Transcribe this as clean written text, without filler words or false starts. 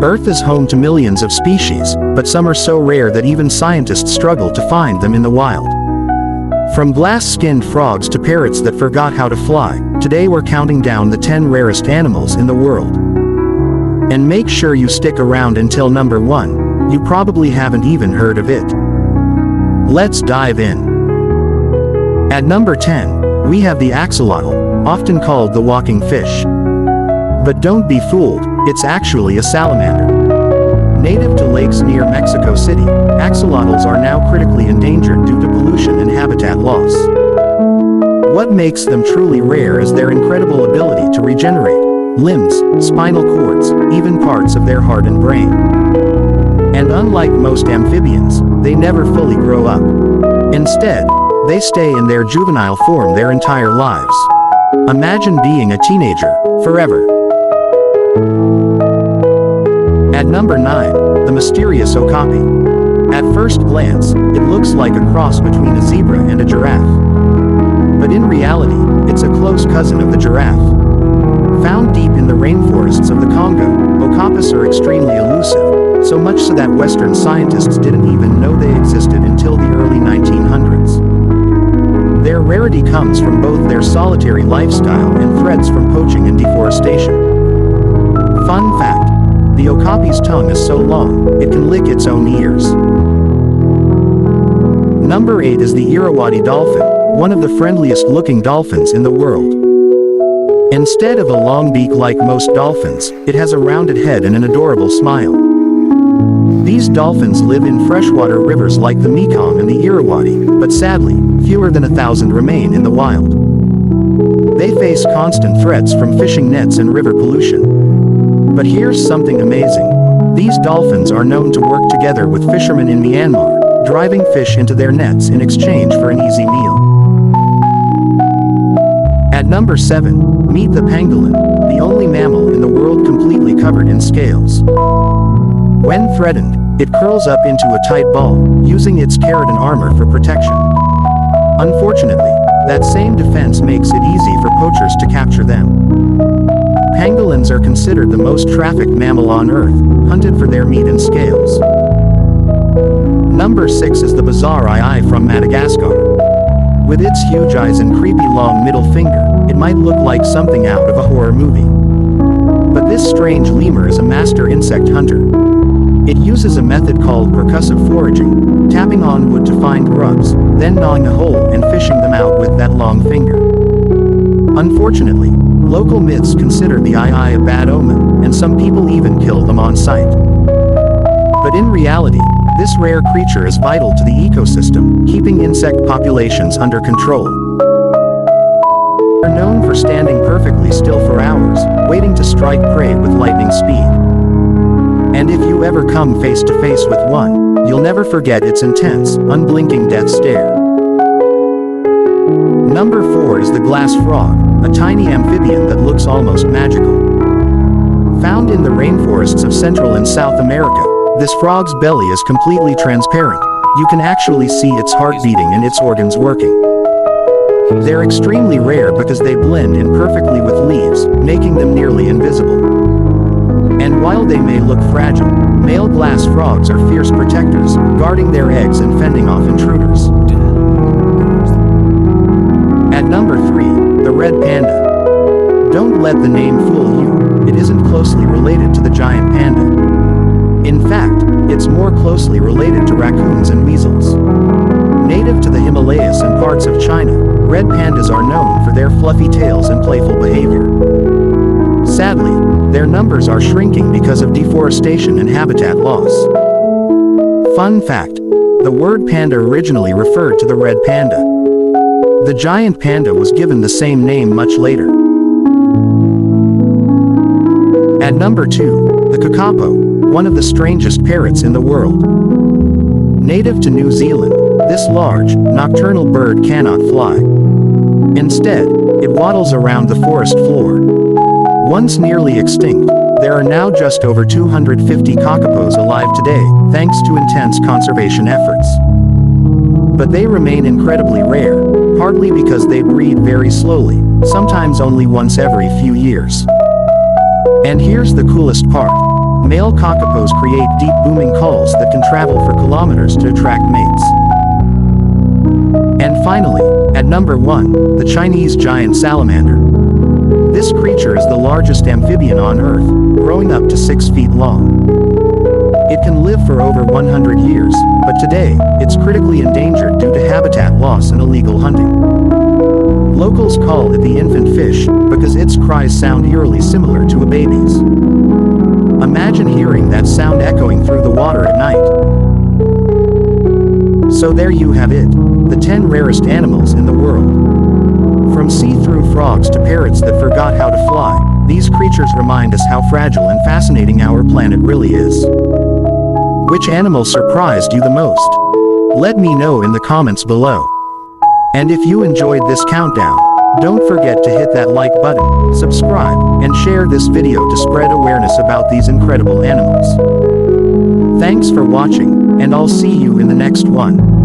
Earth is home to millions of species, but some are so rare that even scientists struggle to find them in the wild. From glass-skinned frogs to parrots that forgot how to fly, today we're counting down the 10 rarest animals in the world. And make sure you stick around until number 1, you probably haven't even heard of it. Let's dive in. At number 10, we have the axolotl, often called the walking fish. But don't be fooled, it's actually a salamander. Native to lakes near Mexico City, axolotls are now critically endangered due to pollution and habitat loss. What makes them truly rare is their incredible ability to regenerate limbs, spinal cords, even parts of their heart and brain. And unlike most amphibians, they never fully grow up. Instead, they stay in their juvenile form their entire lives. Imagine being a teenager forever. At number 9, the mysterious okapi. At first glance, it looks like a cross between a zebra and a giraffe. But in reality, it's a close cousin of the giraffe. Found deep in the rainforests of the Congo, okapis are extremely elusive, so much so that Western scientists didn't even know they existed until the early 1900s. Their rarity comes from both their solitary lifestyle and threats from poaching and deforestation. Fun fact: the okapi's tongue is so long, it can lick its own ears. Number 8 is the Irrawaddy dolphin, one of the friendliest looking dolphins in the world. Instead of a long beak like most dolphins, it has a rounded head and an adorable smile. These dolphins live in freshwater rivers like the Mekong and the Irrawaddy, but sadly, fewer than 1,000 remain in the wild. They face constant threats from fishing nets and river pollution. But here's something amazing. These dolphins are known to work together with fishermen in Myanmar, driving fish into their nets in exchange for an easy meal. At number 7, meet the pangolin, the only mammal in the world completely covered in scales. When threatened, it curls up into a tight ball, using its keratin armor for protection. Unfortunately, that same defense makes it easy for poachers to capture them. Pangolins are considered the most trafficked mammal on Earth, hunted for their meat and scales. Number 6 is the bizarre eye from Madagascar. With its huge eyes and creepy long middle finger, it might look like something out of a horror movie. But this strange lemur is a master insect hunter. It uses a method called percussive foraging, tapping on wood to find grubs, then gnawing a hole and fishing them out with that long finger. Unfortunately, local myths consider the eye a bad omen, and some people even kill them on sight. But in reality, this rare creature is vital to the ecosystem, keeping insect populations under control. They're known for standing perfectly still for hours, waiting to strike prey with lightning speed. And if you ever come face to face with one, you'll never forget its intense, unblinking death stare. Number 4 is the glass frog, a tiny amphibian that looks almost magical. Found in the rainforests of Central and South America, this frog's belly is completely transparent. You can actually see its heart beating and its organs working. They're extremely rare because they blend in perfectly with leaves, making them nearly invisible. And while they may look fragile, male glass frogs are fierce protectors, guarding their eggs and fending off intruders. At number 3, the red panda. Don't let the name fool you, it isn't closely related to the giant panda. In fact, it's more closely related to raccoons and weasels. Native to the Himalayas and parts of China, red pandas are known for their fluffy tails and playful behavior. Sadly, their numbers are shrinking because of deforestation and habitat loss. Fun fact: the word panda originally referred to the red panda. The giant panda was given the same name much later. At number 2, the kakapo, one of the strangest parrots in the world. Native to New Zealand, this large, nocturnal bird cannot fly. Instead, it waddles around the forest floor. Once nearly extinct, there are now just over 250 kakapos alive today, thanks to intense conservation efforts. But they remain incredibly rare, partly because they breed very slowly, sometimes only once every few years. And here's the coolest part. Male kakapos create deep booming calls that can travel for kilometers to attract mates. And finally, at number 1, the Chinese giant salamander. This creature is the largest amphibian on Earth, growing up to 6 feet long. It can live for over 100 years, but today, it's critically endangered due to habitat loss and illegal hunting. Locals call it the infant fish, because its cries sound eerily similar to a baby's. Imagine hearing that sound echoing through the water at night. So there you have it, the 10 rarest animals in the world. From see-through frogs to parrots that forgot how to fly, these creatures remind us how fragile and fascinating our planet really is. Which animal surprised you the most? Let me know in the comments below. And if you enjoyed this countdown, don't forget to hit that like button, subscribe, and share this video to spread awareness about these incredible animals. Thanks for watching, and I'll see you in the next one.